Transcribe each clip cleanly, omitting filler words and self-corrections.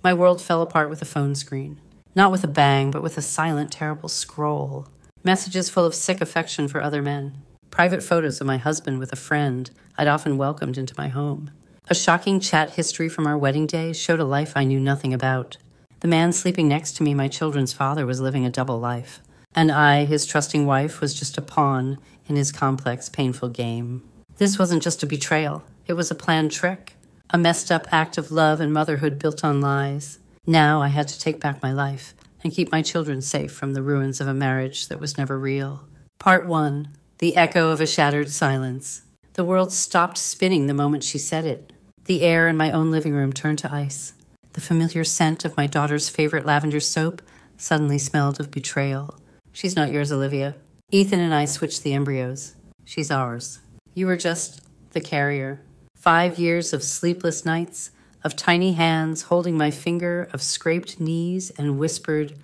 My world fell apart with a phone screen. Not with a bang, but with a silent, terrible scroll. Messages full of sick affection for other men. Private photos of my husband with a friend I'd often welcomed into my home. A shocking chat history from our wedding day showed a life I knew nothing about. The man sleeping next to me, my children's father, was living a double life. And I, his trusting wife, was just a pawn in his complex, painful game. This wasn't just a betrayal. It was a planned trick. A messed-up act of love and motherhood built on lies. Now I had to take back my life and keep my children safe from the ruins of a marriage that was never real. Part 1. The echo of a shattered silence. The world stopped spinning the moment she said it. The air in my own living room turned to ice. The familiar scent of my daughter's favorite lavender soap suddenly smelled of betrayal. She's not yours, Olivia. Ethan and I switched the embryos. She's ours. You were just the carrier. 5 years of sleepless nights, of tiny hands holding my finger, of scraped knees and whispered,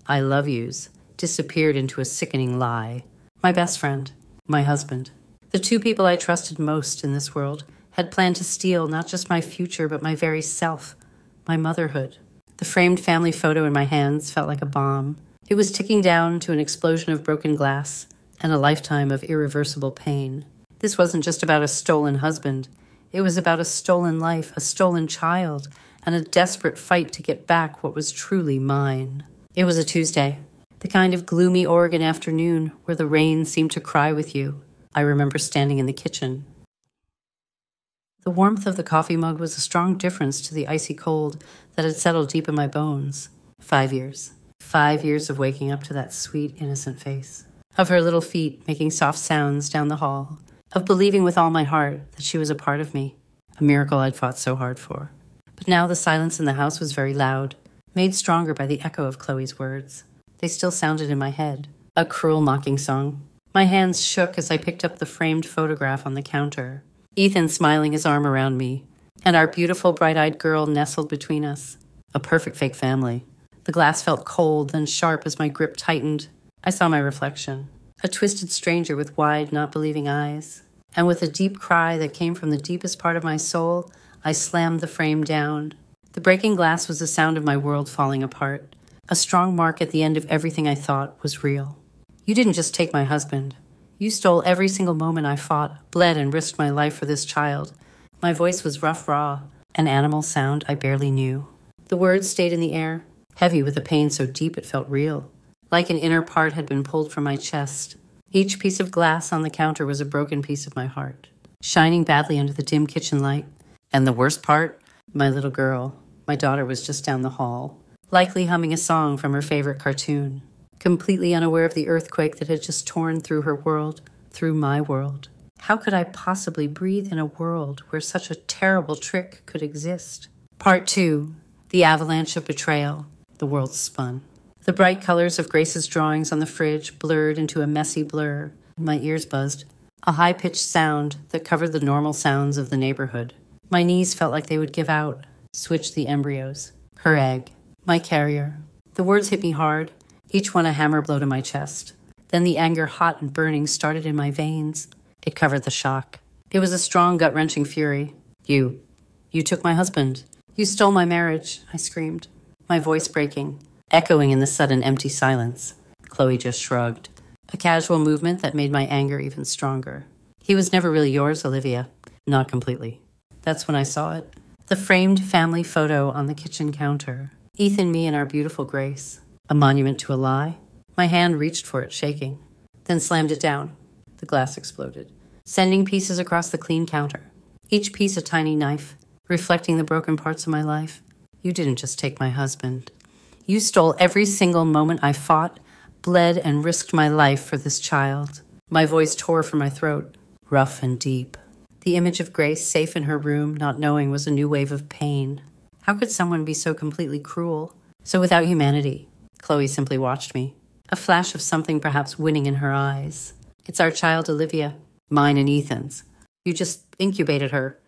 "I love yous," disappeared into a sickening lie. My best friend, my husband, the two people I trusted most in this world, had planned to steal not just my future, but my very self, my motherhood. The framed family photo in my hands felt like a bomb. It was ticking down to an explosion of broken glass and a lifetime of irreversible pain. This wasn't just about a stolen husband. It was about a stolen life, a stolen child, and a desperate fight to get back what was truly mine. It was a Tuesday, the kind of gloomy Oregon afternoon where the rain seemed to cry with you. I remember standing in the kitchen. The warmth of the coffee mug was a strong difference to the icy cold that had settled deep in my bones. 5 years. 5 years of waking up to that sweet, innocent face. Of her little feet making soft sounds down the hall. Of believing with all my heart that she was a part of me. A miracle I'd fought so hard for. But now the silence in the house was very loud, made stronger by the echo of Chloe's words. They still sounded in my head. A cruel mocking song. My hands shook as I picked up the framed photograph on the counter. Ethan smiling his arm around me, and our beautiful bright-eyed girl nestled between us. A perfect fake family. The glass felt cold, then sharp as my grip tightened. I saw my reflection. A twisted stranger with wide, not believing eyes. And with a deep cry that came from the deepest part of my soul, I slammed the frame down. The breaking glass was the sound of my world falling apart. A strong mark at the end of everything I thought was real. You didn't just take my husband. You stole every single moment I fought, bled, and risked my life for this child. My voice was rough, raw, an animal sound I barely knew. The words stayed in the air, heavy with a pain so deep it felt real. Like an inner part had been pulled from my chest. Each piece of glass on the counter was a broken piece of my heart, shining badly under the dim kitchen light. And the worst part? My little girl, my daughter, was just down the hall, likely humming a song from her favorite cartoon, completely unaware of the earthquake that had just torn through her world, through my world. How could I possibly breathe in a world where such a terrible trick could exist? Part 2. The avalanche of betrayal. The world spun. The bright colors of Grace's drawings on the fridge blurred into a messy blur. My ears buzzed. A high-pitched sound that covered the normal sounds of the neighborhood. My knees felt like they would give out. Switched the embryos. Her egg. My carrier. The words hit me hard, each one a hammer blow to my chest. Then the anger, hot and burning, started in my veins. It covered the shock. It was a strong, gut-wrenching fury. You took my husband. You stole my marriage, I screamed, my voice breaking, echoing in the sudden empty silence. Chloe just shrugged, a casual movement that made my anger even stronger. He was never really yours, Olivia. Not completely. That's when I saw it. The framed family photo on the kitchen counter. Ethan, me, and our beautiful Grace. A monument to a lie? My hand reached for it, shaking, then slammed it down. The glass exploded, sending pieces across the clean counter. Each piece a tiny knife, reflecting the broken parts of my life. You didn't just take my husband. You stole every single moment I fought, bled, and risked my life for this child. My voice tore from my throat, rough and deep. The image of Grace safe in her room, not knowing, was a new wave of pain. How could someone be so completely cruel, so without humanity? Chloe simply watched me, a flash of something perhaps winning in her eyes. It's our child, Olivia, mine and Ethan's. You just incubated her.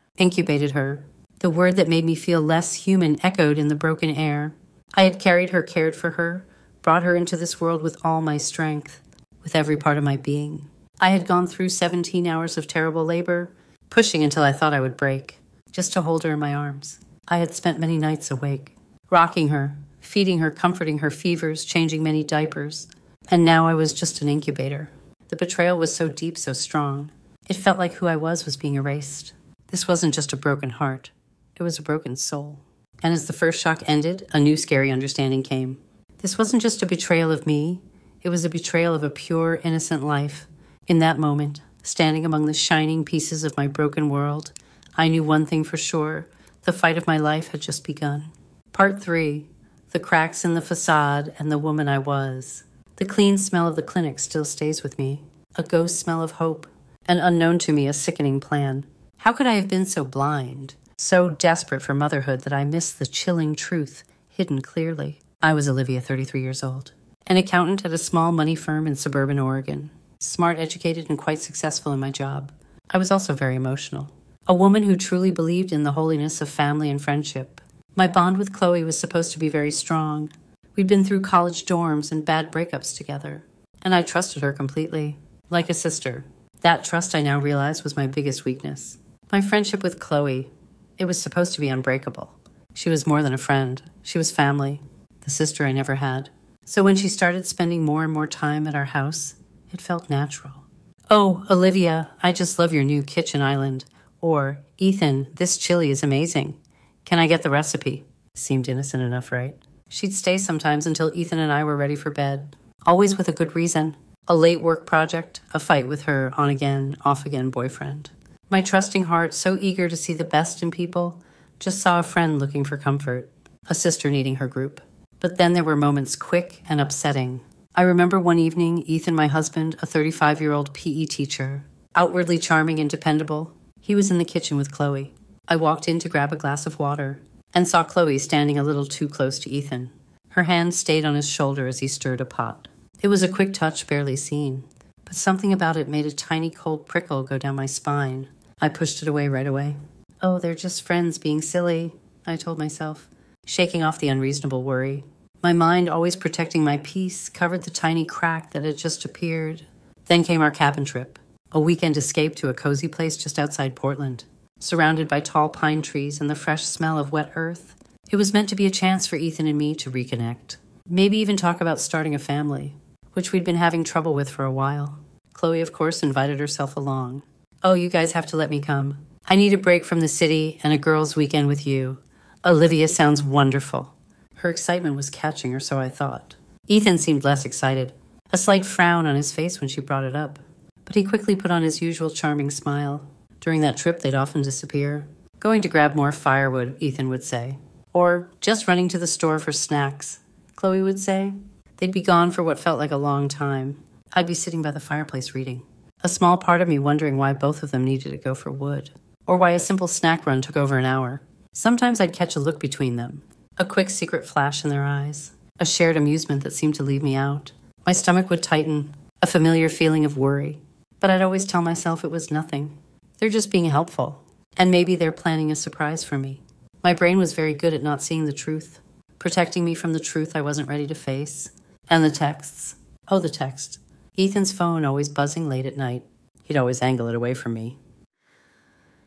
The word that made me feel less human echoed in the broken air. I had carried her, cared for her, brought her into this world with all my strength, with every part of my being. I had gone through 17 hours of terrible labor, pushing until I thought I would break, just to hold her in my arms. I had spent many nights awake, rocking her, feeding her, comforting her fevers, changing many diapers. And now I was just an incubator. The betrayal was so deep, so strong. It felt like who I was being erased. This wasn't just a broken heart. It was a broken soul. And as the first shock ended, a new scary understanding came. This wasn't just a betrayal of me. It was a betrayal of a pure, innocent life. In that moment, standing among the shining pieces of my broken world, I knew one thing for sure. The fight of my life had just begun. Part 3. The cracks in the facade and the woman I was. The clean smell of the clinic still stays with me. A ghost smell of hope. And unknown to me, a sickening plan. How could I have been so blind, so desperate for motherhood that I missed the chilling truth hidden clearly? I was Olivia, 33 years old, an accountant at a small money firm in suburban Oregon. Smart, educated, and quite successful in my job. I was also very emotional. A woman who truly believed in the holiness of family and friendship. My bond with Chloe was supposed to be very strong. We'd been through college dorms and bad breakups together, and I trusted her completely, like a sister. That trust I now realize was my biggest weakness. My friendship with Chloe, it was supposed to be unbreakable. She was more than a friend. She was family, the sister I never had. So when she started spending more and more time at our house, it felt natural. "Oh, Olivia, I just love your new kitchen island." Or, "Ethan, this chili is amazing. Can I get the recipe?" Seemed innocent enough, right? She'd stay sometimes until Ethan and I were ready for bed, always with a good reason. A late work project, a fight with her on-again, off-again boyfriend. My trusting heart, so eager to see the best in people, just saw a friend looking for comfort, a sister needing her group. But then there were moments quick and upsetting. I remember one evening, Ethan, my husband, a 35-year-old PE teacher, outwardly charming and dependable, he was in the kitchen with Chloe. I walked in to grab a glass of water and saw Chloe standing a little too close to Ethan. Her hand stayed on his shoulder as he stirred a pot. It was a quick touch, barely seen, but something about it made a tiny cold prickle go down my spine. I pushed it away right away. "Oh, they're just friends being silly," I told myself, shaking off the unreasonable worry. My mind, always protecting my peace, covered the tiny crack that had just appeared. Then came our cabin trip, a weekend escape to a cozy place just outside Portland, surrounded by tall pine trees and the fresh smell of wet earth. It was meant to be a chance for Ethan and me to reconnect, maybe even talk about starting a family, which we'd been having trouble with for a while. Chloe, of course, invited herself along. "Oh, you guys have to let me come. I need a break from the city and a girls' weekend with you. Olivia sounds wonderful." Her excitement was catching, or so I thought. Ethan seemed less excited, a slight frown on his face when she brought it up. But he quickly put on his usual charming smile. During that trip, they'd often disappear. "Going to grab more firewood," Ethan would say. Or, "Just running to the store for snacks," Chloe would say. They'd be gone for what felt like a long time. I'd be sitting by the fireplace reading. A small part of me wondering why both of them needed to go for wood, or why a simple snack run took over an hour. Sometimes I'd catch a look between them, a quick secret flash in their eyes, a shared amusement that seemed to leave me out. My stomach would tighten, a familiar feeling of worry. But I'd always tell myself it was nothing. They're just being helpful, and maybe they're planning a surprise for me. My brain was very good at not seeing the truth, protecting me from the truth I wasn't ready to face. And the texts. Oh, the text. Ethan's phone always buzzing late at night. He'd always angle it away from me.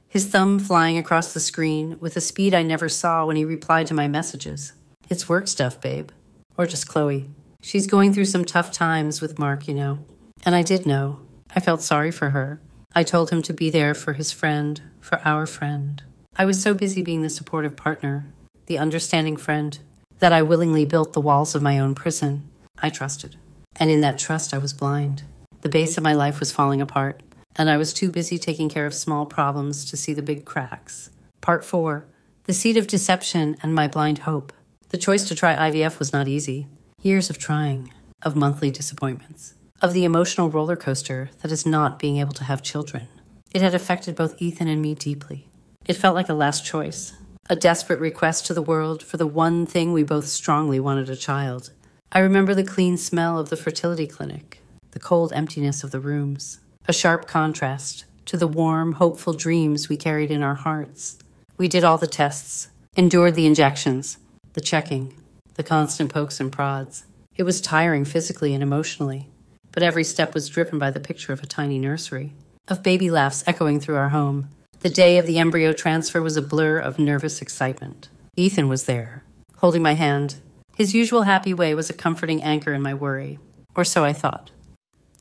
His thumb flying across the screen with a speed I never saw when he replied to my messages. "It's work stuff, babe." Or just Chloe. "She's going through some tough times with Mark, you know." And I did know. I felt sorry for her. I told him to be there for his friend, for our friend. I was so busy being the supportive partner, the understanding friend, that I willingly built the walls of my own prison. I trusted. And in that trust, I was blind. The base of my life was falling apart, and I was too busy taking care of small problems to see the big cracks. Part 4. The seed of deception and my blind hope. The choice to try IVF was not easy. Years of trying, of monthly disappointments, of the emotional roller coaster that is not being able to have children. It had affected both Ethan and me deeply. It felt like a last choice, a desperate request to the world for the one thing we both strongly wanted: a child. I remember the clean smell of the fertility clinic, the cold emptiness of the rooms, a sharp contrast to the warm, hopeful dreams we carried in our hearts. We did all the tests, endured the injections, the checking, the constant pokes and prods. It was tiring physically and emotionally, but every step was driven by the picture of a tiny nursery, of baby laughs echoing through our home. The day of the embryo transfer was a blur of nervous excitement. Ethan was there, holding my hand. His usual happy way was a comforting anchor in my worry, or so I thought.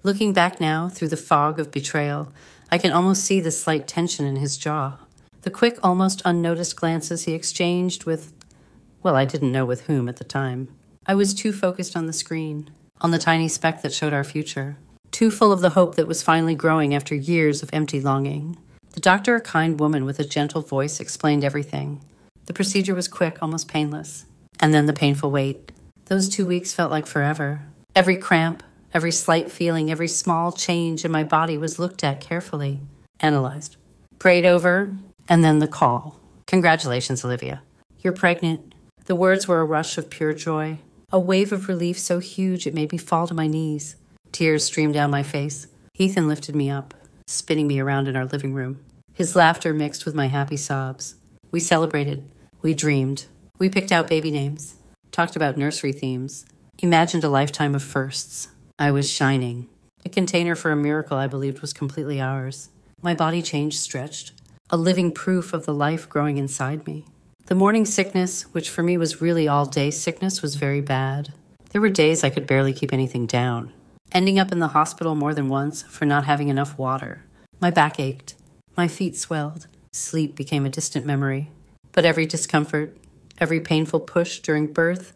Looking back now through the fog of betrayal, I can almost see the slight tension in his jaw. The quick, almost unnoticed glances he exchanged with, well, I didn't know with whom at the time. I was too focused on the screen, on the tiny speck that showed our future, too full of the hope that was finally growing after years of empty longing. The doctor, a kind woman with a gentle voice, explained everything. The procedure was quick, almost painless. And then the painful wait. Those 2 weeks felt like forever. Every cramp, every slight feeling, every small change in my body was looked at carefully, analyzed, prayed over, and then the call. Congratulations, Olivia. You're pregnant. The words were a rush of pure joy, a wave of relief so huge it made me fall to my knees. Tears streamed down my face. Ethan lifted me up, spinning me around in our living room. His laughter mixed with my happy sobs. We celebrated. We dreamed. We picked out baby names, talked about nursery themes, imagined a lifetime of firsts. I was shining. A container for a miracle I believed was completely ours. My body change stretched, a living proof of the life growing inside me. The morning sickness, which for me was really all-day sickness, was very bad. There were days I could barely keep anything down, ending up in the hospital more than once for not having enough water. My back ached. My feet swelled. Sleep became a distant memory. But every discomfort, every painful push during birth,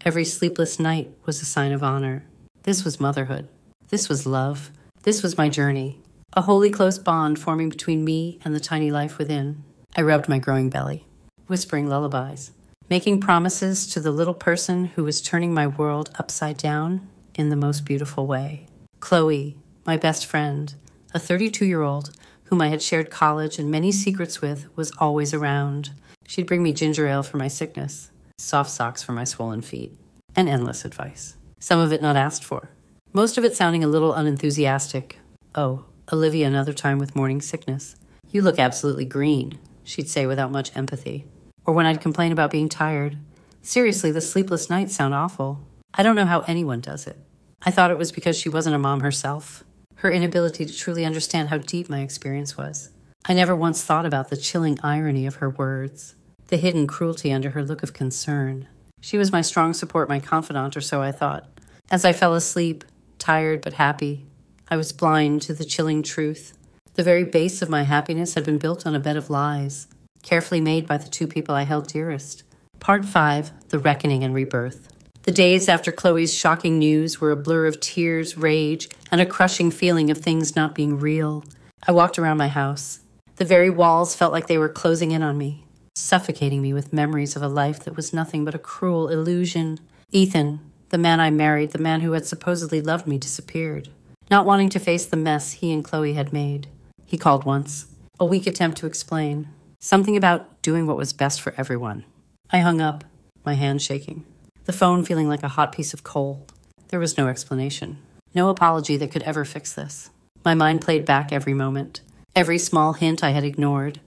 every sleepless night was a sign of honor. This was motherhood. This was love. This was my journey. A wholly close bond forming between me and the tiny life within. I rubbed my growing belly, whispering lullabies, making promises to the little person who was turning my world upside down in the most beautiful way. Chloe, my best friend, a 32-year-old whom I had shared college and many secrets with, was always around. She'd bring me ginger ale for my sickness, soft socks for my swollen feet, and endless advice. Some of it not asked for. Most of it sounding a little unenthusiastic. Oh, Olivia, another time with morning sickness. You look absolutely green, she'd say without much empathy. Or when I'd complain about being tired. Seriously, the sleepless nights sound awful. I don't know how anyone does it. I thought it was because she wasn't a mom herself. Her inability to truly understand how deep my experience was. I never once thought about the chilling irony of her words, the hidden cruelty under her look of concern. She was my strong support, my confidant, or so I thought. As I fell asleep, tired but happy, I was blind to the chilling truth. The very base of my happiness had been built on a bed of lies, carefully made by the two people I held dearest. Part 5, The Reckoning and Rebirth. The days after Chloe's shocking news were a blur of tears, rage, and a crushing feeling of things not being real. I walked around my house. The very walls felt like they were closing in on me, suffocating me with memories of a life that was nothing but a cruel illusion. Ethan, the man I married, the man who had supposedly loved me, disappeared, not wanting to face the mess he and Chloe had made. He called once, a weak attempt to explain. Something about doing what was best for everyone. I hung up, my hand shaking, the phone feeling like a hot piece of coal. There was no explanation, no apology that could ever fix this. My mind played back every moment, every small hint I had ignored.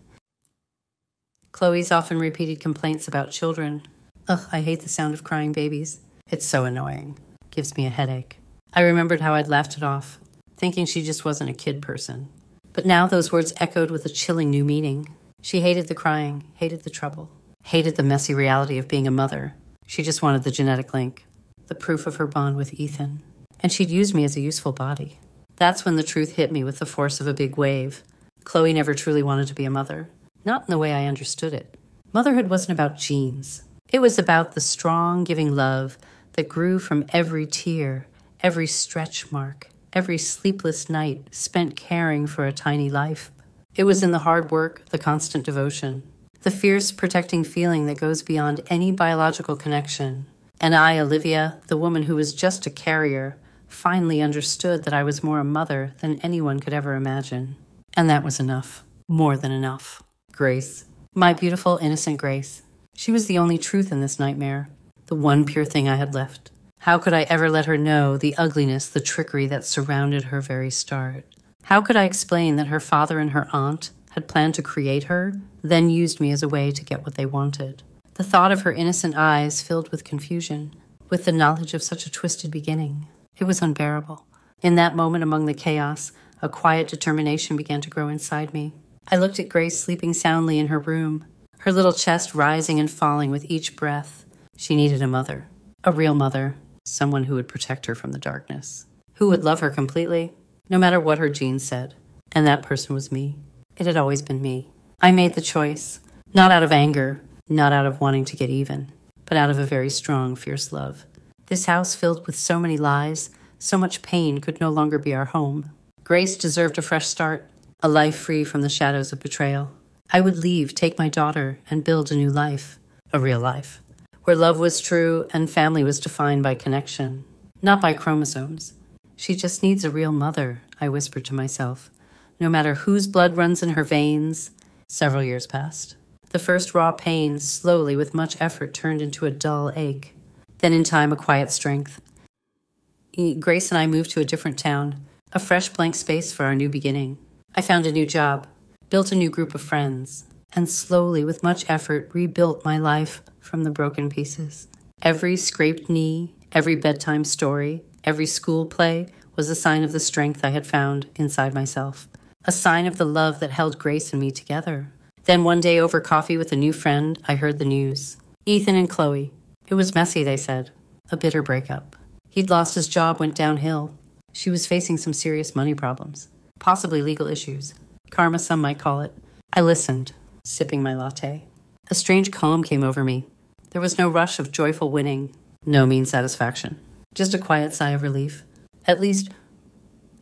Chloe's often repeated complaints about children. Ugh, I hate the sound of crying babies. It's so annoying. Gives me a headache. I remembered how I'd laughed it off, thinking she just wasn't a kid person. But now those words echoed with a chilling new meaning. She hated the crying, hated the trouble, hated the messy reality of being a mother. She just wanted the genetic link, the proof of her bond with Ethan. And she'd used me as a useful body. That's when the truth hit me with the force of a big wave. Chloe never truly wanted to be a mother. Not in the way I understood it. Motherhood wasn't about genes. It was about the strong, giving love that grew from every tear, every stretch mark, every sleepless night spent caring for a tiny life. It was in the hard work, the constant devotion, the fierce protecting feeling that goes beyond any biological connection. And I, Olivia, the woman who was just a carrier, finally understood that I was more a mother than anyone could ever imagine. And that was enough. More than enough. Grace. My beautiful, innocent Grace. She was the only truth in this nightmare, the one pure thing I had left. How could I ever let her know the ugliness, the trickery that surrounded her very start? How could I explain that her father and her aunt had planned to create her, then used me as a way to get what they wanted? The thought of her innocent eyes filled with confusion, with the knowledge of such a twisted beginning. It was unbearable. In that moment among the chaos, a quiet determination began to grow inside me. I looked at Grace sleeping soundly in her room, her little chest rising and falling with each breath. She needed a mother, a real mother, someone who would protect her from the darkness, who would love her completely, no matter what her genes said. And that person was me. It had always been me. I made the choice, not out of anger, not out of wanting to get even, but out of a very strong, fierce love. This house filled with so many lies, so much pain could no longer be our home. Grace deserved a fresh start, a life free from the shadows of betrayal. I would leave, take my daughter, and build a new life, a real life, where love was true and family was defined by connection, not by chromosomes. She just needs a real mother, I whispered to myself, no matter whose blood runs in her veins. Several years passed. The first raw pain, slowly, with much effort, turned into a dull ache. Then in time, a quiet strength. Grace and I moved to a different town, a fresh blank space for our new beginning. I found a new job, built a new group of friends, and slowly, with much effort, rebuilt my life from the broken pieces. Every scraped knee, every bedtime story, every school play was a sign of the strength I had found inside myself, a sign of the love that held Grace and me together. Then one day over coffee with a new friend, I heard the news. Ethan and Chloe. It was messy, they said. A bitter breakup. He'd lost his job, went downhill. She was facing some serious money problems, possibly legal issues. Karma, some might call it. I listened, sipping my latte. A strange calm came over me. There was no rush of joyful winning, no mean satisfaction. Just a quiet sigh of relief. At least,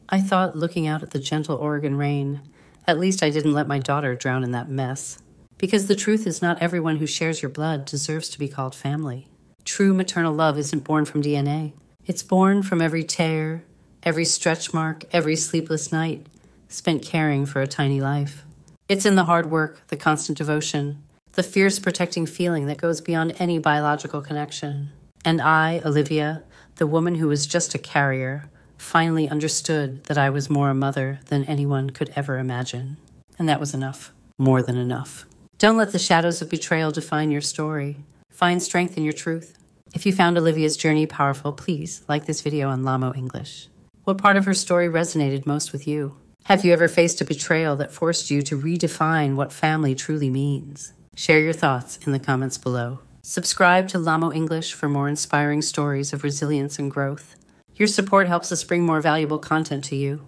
I thought, looking out at the gentle Oregon rain, at least I didn't let my daughter drown in that mess. Because the truth is, not everyone who shares your blood deserves to be called family. True maternal love isn't born from DNA. It's born from every tear, every stretch mark, every sleepless night spent caring for a tiny life. It's in the hard work, the constant devotion, the fierce protecting feeling that goes beyond any biological connection. And I, Olivia, the woman who was just a carrier, finally understood that I was more a mother than anyone could ever imagine. And that was enough. More than enough. Don't let the shadows of betrayal define your story. Find strength in your truth. If you found Olivia's journey powerful, please like this video on Lamo English. What part of her story resonated most with you? Have you ever faced a betrayal that forced you to redefine what family truly means? Share your thoughts in the comments below. Subscribe to Lamo English for more inspiring stories of resilience and growth. Your support helps us bring more valuable content to you.